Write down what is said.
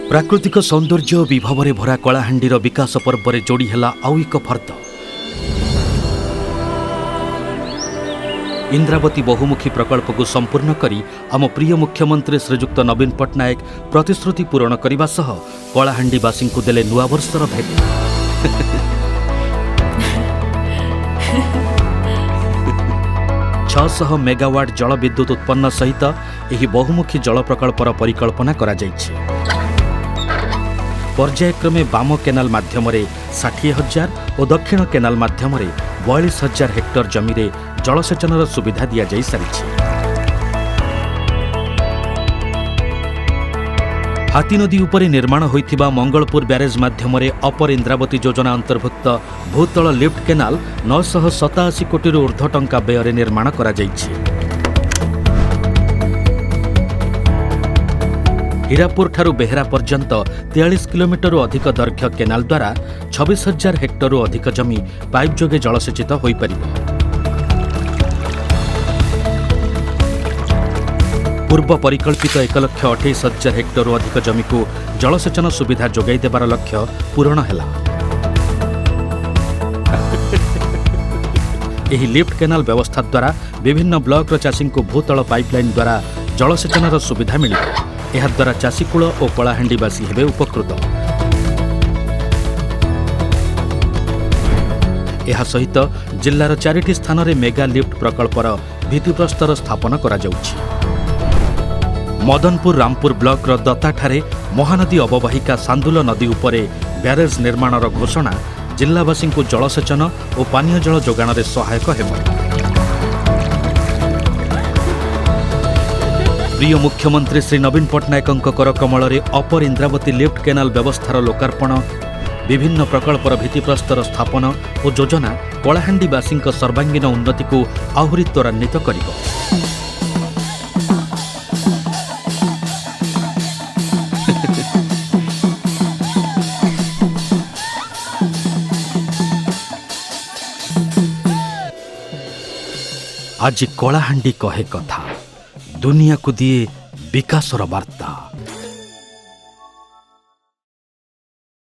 प्राकृतिक सौंदर्य और विभव भरा कलाहांडीर विकास पर्व में जोड़ी है आउ एक फर्द। इंद्रावती बहुमुखी प्रकल्प को संपूर्ण करी आम प्रिय मुख्यमंत्री श्रीजुक्त नवीन पट्टनायक प्रतिश्रुति पूरण करने सह कलाहांडीवासी को देले नुआ वर्षर भेट। 600 मेगावाट जल विद्युत उत्पन्न सहित यह बहुमुखी जल प्रकल्पर परिकल्पना करा जाइछि। पर्यायक्रमे बाम केनाल माध्यम 60,000 और दक्षिण केनाल माध्यम 42,000 हेक्टर जमी रे जलसेचनर सुविधा दि जाई सारिछि। हाथी नदी उपरे निर्माण होइथिबा मंगलपुर ब्यारेज माध्यम अपर इंद्रावती योजना अंतर्भुक्त भूतल लिफ्ट केनाल 987 कोटी ऊर्ध्व टंका व्यय निर्माण करा जाइछि। हीरापुर ठारू बेहेरा पर्यंत 43 किलोमीटर अधिक दैर्घ्य केनाल द्वारा 26,000 हेक्टर अधिक जमी पाइप जोगे जलसेचित होई परिबो। पूर्व परिकल्पित 1,28,000 हेक्टर अधिक जमी को जलसेचन सुविधा जोगाई देबार लक्ष्य पूरण हैला। एही लिफ्ट केनाल व्यवस्था द्वारा विभिन्न ब्लॉक चाषी को भूतल पाइपलाइन द्वारा जलसेचनर सुविधा मिलिबो। एहा द्वारा चाषीकूल और कलाहांडीवासी हेबे उपकृत। एहा सहित जिल्लार 4टी स्थान में मेगा लिफ्ट प्रकल्पर भित्तिप्रस्तर स्थापन करा जाउछि। मदनपुर रामपुर ब्लॉक दत्ताठारे महानदी अववाहिका सांदुल नदी उपरे ब्यारेज निर्माणर घोषणा जिल्लावासी को जलसेचन और पानीय जल जोगाण में सहायक हेबो। प्रिय मुख्यमंत्री श्री नवीन पट्टनायक कर कमल अपर इंद्रावती लिफ्ट केनाल व्यवस्थार लोकार्पण, विभिन्न प्रकल्पर भित्तिप्रस्तर स्थापन और योजना कलाहांडीवासी सर्वांगीन उन्नति को आहुरी त्वरान्वित करिब। आज कलाहांडी कहे कथा दुनिया को दिए विकासर वार्ता।